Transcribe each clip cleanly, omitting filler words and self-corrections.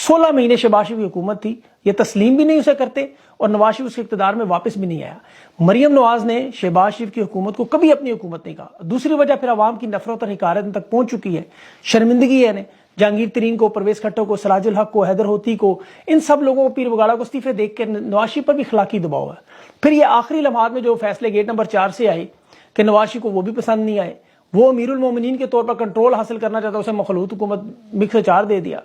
16 مہینے شہباز شریف کی حکومت تھی, یہ تسلیم بھی نہیں اسے کرتے اور نواز شریف اس کے اقتدار میں واپس بھی نہیں آیا. مریم نواز نے شہباز شریف کی حکومت کو کبھی اپنی حکومت نہیں کہا. دوسری وجہ پھر عوام کی نفرت اور حقارت تک پہنچ چکی ہے, شرمندگی ہے. جہانگیر ترین کو, پرویز کھٹر کو, سراج الحق کو, حیدر ہوتی کو, ان سب لوگوں کو, پیر بگاڑا کو استعفے دیکھ کے نواز شریف پر بھی اخلاقی دباؤ ہے. پھر یہ آخری لمحات میں جو فیصلے گیٹ نمبر 4 سے آئے کہ نواز شریف کو وہ بھی پسند نہیں آئے, وہ امیر المومنین کے طور پر کنٹرول حاصل کرنا چاہتا, اسے مخلوط حکومت مکس چار دے دیا.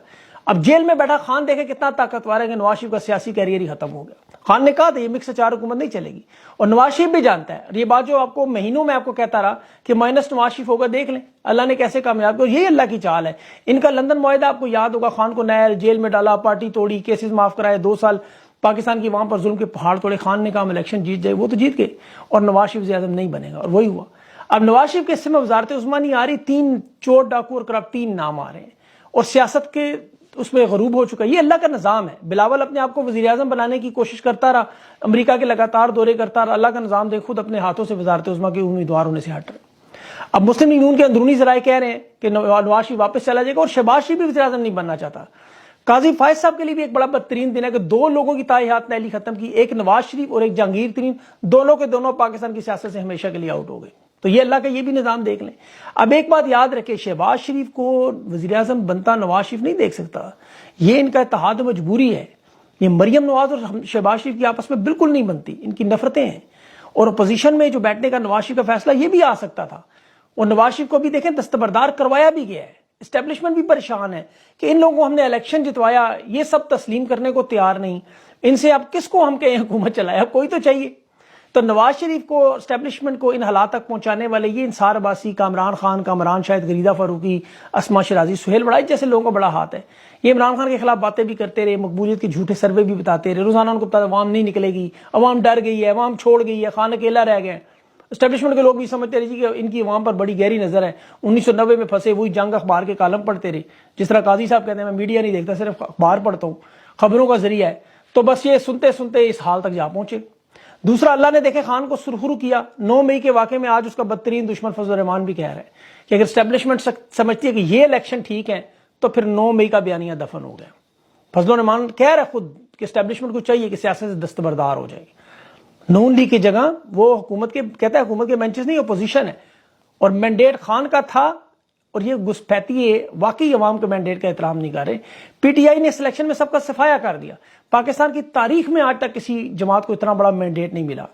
اب جیل میں بیٹھا خان دیکھے کتنا طاقتور ہے کہ نواز شریف کا سیاسی کیریئر ہی ختم ہو گیا. خان نے کہا تھا یہ مکس چار حکومت نہیں چلے گی, اور نواز شریف بھی جانتا ہے. اور یہ بات جو آپ کو مہینوں میں آپ کو کہتا رہا کہ مائنس نواز شریف ہوگا, دیکھ لیں اللہ نے کیسے کامیاب کیا. یہی اللہ کی چال ہے. ان کا لندن معاہدہ آپ کو یاد ہوگا, خان کو نیا جیل میں ڈالا, پارٹی توڑی, کیسز معاف کرائے, 2 سال پاکستان کی وہاں پر ظلم کے پہاڑ توڑے. خان نے کہا ہم الیکشن جیت جائے, وہ تو جیت گئے, اور نواز شریف وزیر اعظم نہیں بنے گا, اور وہی ہوا. اب نواز شریف کے حصے میں وزارت عظمیٰ نہیں آ رہی, 3 چور ڈاکو اور کرپٹ 3 نام آ رہے ہیں, اور سیاست کے اس میں غروب ہو چکا ہے. یہ اللہ کا نظام ہے. بلاول اپنے آپ کو وزیر اعظم بنانے کی کوشش کرتا رہا, امریکہ کے لگاتار دورے کرتا رہا. اللہ کا نظام دیکھ خود اپنے ہاتھوں سے وزارت عظمیٰ کے امیدوار ہونے سے ہٹ رہے. اب مسلم لیگ نون کے اندرونی ذرائع کہہ رہے ہیں کہ نواز شریف واپس چلا جائے گا, اور شہباز شریف بھی وزیر اعظم نہیں بننا چاہتا. قاضی فائز صاحب کے لیے بھی ایک بڑا بدترین دن ہے کہ 2 لوگوں کی تاحیات نیلی ختم کی, ایک نواز شریف اور ایک جہانگیر ترین, دونوں کے دونوں پاکستان کی سیاست سے ہمیشہ کے لیے آؤٹ ہو گئے. تو یہ اللہ کا یہ بھی نظام دیکھ لیں. اب ایک بات یاد رکھے, شہباز شریف کو وزیر اعظم بنتا نواز شریف نہیں دیکھ سکتا. یہ ان کا اتحاد مجبوری ہے. یہ مریم نواز اور شہباز شریف کی آپس میں بالکل نہیں بنتی, ان کی نفرتیں ہیں. اور اپوزیشن میں جو بیٹھنے کا نواز شریف کا فیصلہ یہ بھی آ سکتا تھا, اور نواز شریف کو بھی دیکھیں دستبردار کروایا بھی گیا ہے. اسٹیبلشمنٹ بھی پریشان ہے کہ ان لوگوں کو ہم نے الیکشن جتوایا, یہ سب تسلیم کرنے کو تیار نہیں. ان سے اب کس کو ہم کہیں حکومت چلائے, اب کوئی تو چاہیے. تو نواز شریف کو, اسٹیبلشمنٹ کو ان حالات تک پہنچانے والے یہ انصار عباسی, کامران خان, کامران شاہد, غریدہ فاروقی, اسما شرازی, سہیل بڑائی جیسے لوگوں کا بڑا ہاتھ ہے. یہ عمران خان کے خلاف باتیں بھی کرتے رہے, مقبولیت کے جھوٹے سروے بھی بتاتے رہے. روزانہ ان کو پتا عوام نہیں نکلے گی, عوام ڈر گئی ہے, عوام چھوڑ گئی ہے, خان اکیلا رہ گئے. اسٹیبلشمنٹ کے لوگ بھی سمجھتے رہے کہ ان کی عوام پر بڑی گہری نظر ہے. 1990 میں پھنسے وہی جنگ اخبار کے کالم پڑھتے رہے. جس طرح قاضی صاحب کہتے ہیں میں میڈیا نہیں دیکھتا, صرف اخبار پڑھتا ہوں, خبروں کا ذریعہ ہے. تو بس یہ سنتے سنتے اس حال تک جا پہنچے. دوسرا, اللہ نے دیکھے خان کو سرخرو کیا. 9 مئی کے واقعے میں آج اس کا بدترین دشمن فضل الرحمان بھی کہہ رہا ہے کہ اگر اسٹیبلشمنٹ سمجھتی ہے کہ یہ الیکشن ٹھیک ہے تو پھر 9 مئی کا بیانیہ دفن ہو گیا. فضل الرحمان کہہ رہا ہے خود کہ اسٹیبلشمنٹ کو چاہیے کہ سیاست سے دستبردار ہو جائے. نون لیگ کی جگہ وہ حکومت کے, کہتا ہے حکومت کے بینچز نہیں, اپوزیشن ہے, اور مینڈیٹ خان کا تھا. اور یہ گھسپیتی ہے, واقعی عوام کے مینڈیٹ کا احترام نہیں کر رہے. پی ٹی آئی نے اس الیکشن میں سب کا صفایا کر دیا. پاکستان کی تاریخ میں آج تک کسی جماعت کو اتنا بڑا مینڈیٹ نہیں ملا.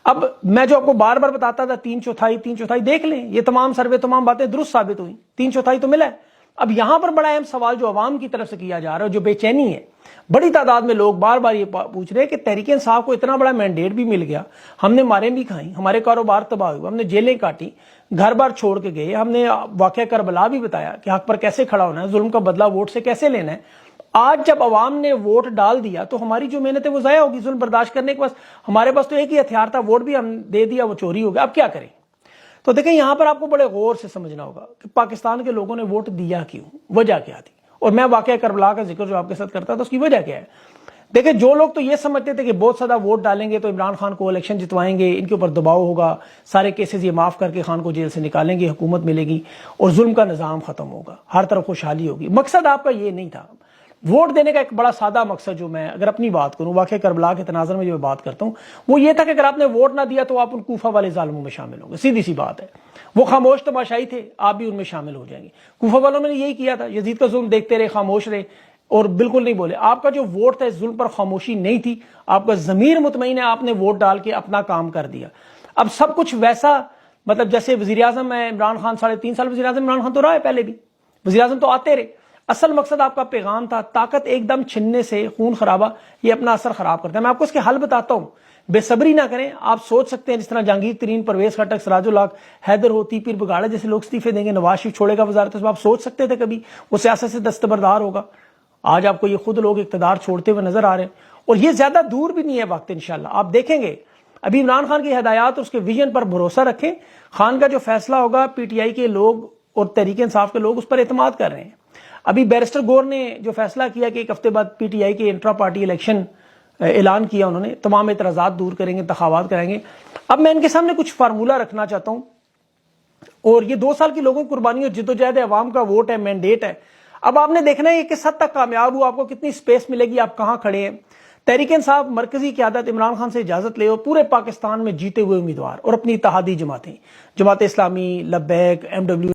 اب میں جو آپ کو بار بار بتاتا تھا 3/4 دیکھ لیں, یہ تمام سروے, تمام باتیں درست ثابت ہوئی. 3/4 تو ملا ہے. اب یہاں پر بڑا اہم سوال جو عوام کی طرف سے کیا جا رہا ہے, جو بے چینی ہے, بڑی تعداد میں لوگ بار بار یہ پوچھ رہے ہیں کہ تحریک انصاف کو اتنا بڑا مینڈیٹ بھی مل گیا, ہم نے ماریں بھی کھائیں, ہمارے کاروبار تباہ ہوئے, ہم نے جیلیں کاٹی, گھر بار چھوڑ کے گئے, ہم نے واقعہ کربلا بھی بتایا کہ حق پر کیسے کھڑا ہونا ہے, ظلم کا بدلہ ووٹ سے کیسے لینا ہے. آج جب عوام نے ووٹ ڈال دیا تو ہماری جو محنت ہے وہ ضائع ہوگی. ظلم برداشت کرنے کے پاس ہمارے پاس تو ایک ہی ہتھیار تھا, ووٹ بھی ہم دے دیا, وہ چوری ہو گیا. اب کیا کریں؟ تو دیکھیں یہاں پر آپ کو بڑے غور سے سمجھنا ہوگا کہ پاکستان کے لوگوں نے ووٹ دیا کیوں, وجہ کیا تھی. اور میں واقعہ کربلا کا ذکر جو آپ کے ساتھ کرتا تھا اس کی وجہ کیا ہے. دیکھیں جو لوگ تو یہ سمجھتے تھے کہ بہت زیادہ ووٹ ڈالیں گے تو عمران خان کو الیکشن جتوائیں گے, ان کے اوپر دباؤ ہوگا, سارے کیسز یہ معاف کر کے خان کو جیل سے نکالیں گے, حکومت ملے گی اور ظلم کا نظام ختم ہوگا, ہر طرف خوشحالی ہوگی. مقصد آپ کا یہ نہیں تھا. ووٹ دینے کا ایک بڑا سادہ مقصد, جو میں اگر اپنی بات کروں, واقعہ کربلا کے تناظر میں جو بات کرتا ہوں, وہ یہ تھا کہ اگر آپ نے ووٹ نہ دیا تو آپ ان کوفہ والے ظالموں میں شامل ہوں گے. سیدھی سی بات ہے. وہ خاموش تماشائی تھے, آپ بھی ان میں شامل ہو جائیں گے. کوفہ والوں نے یہی کیا تھا, یزید کا ظلم دیکھتے رہے, خاموش رہے اور بالکل نہیں بولے. آپ کا جو ووٹ تھا اس ظلم پر خاموشی نہیں تھی, آپ کا ضمیر مطمئن ہے, آپ نے ووٹ ڈال کے اپنا کام کر دیا. اب سب کچھ ویسا, مطلب جیسے وزیر اعظم ہے عمران خان, 3.5 سال وزیر اعظم عمران خان تو رہا ہے, پہلے بھی وزیر اعظم تو آتے رہے. اصل مقصد آپ کا پیغام تھا, طاقت ایک دم چھننے سے خون خرابہ یہ اپنا اثر خراب کرتا ہے. میں آپ کو اس کے حل بتاتا ہوں, بے صبری نہ کریں. آپ سوچ سکتے ہیں جس طرح جہانگیر ترین, پرویز خٹک, سراج الحق, حیدر ہوتی, پیر بگاڑا جیسے لوگ استعفے دیں گے, نواز شریف چھوڑے گا وزارت عظمیٰ. آپ سوچ سکتے تھے کبھی وہ سیاست سے دستبردار ہوگا؟ آج آپ کو یہ خود لوگ اقتدار چھوڑتے ہوئے نظر آ رہے ہیں, اور یہ زیادہ دور بھی نہیں ہے وقت. انشاءاللہ آپ دیکھیں گے. ابھی عمران خان کی ہدایات اور اس کے ویژن پر بھروسہ رکھیں. خان کا جو فیصلہ ہوگا, پی ٹی آئی کے لوگ اور تحریک انصاف کے لوگ اس پر اعتماد کر رہے ہیں. ابھی بیرسٹر گور نے جو فیصلہ کیا کہ 1 ہفتے بعد پی ٹی آئی کے انٹرا پارٹی الیکشن اعلان کیا, انہوں نے تمام اعتراضات دور کریں گے, انتخابات کرائیں گے. اب میں ان کے سامنے کچھ فارمولہ رکھنا چاہتا ہوں اور یہ 2 سال کی لوگوں کی قربانی اور جدوجہد عوام کا ووٹ ہے، مینڈیٹ ہے. اب آپ نے دیکھنا ہے یہ کس حد تک کامیاب ہوا، آپ کو کتنی سپیس ملے گی، آپ کہاں کھڑے ہیں. تحریک انصاف مرکزی قیادت عمران خان سے اجازت لے اور پورے پاکستان میں جیتے ہوئے امیدوار اور اپنی اتحادی جماعتیں، جماعت اسلامی، لبیک، MW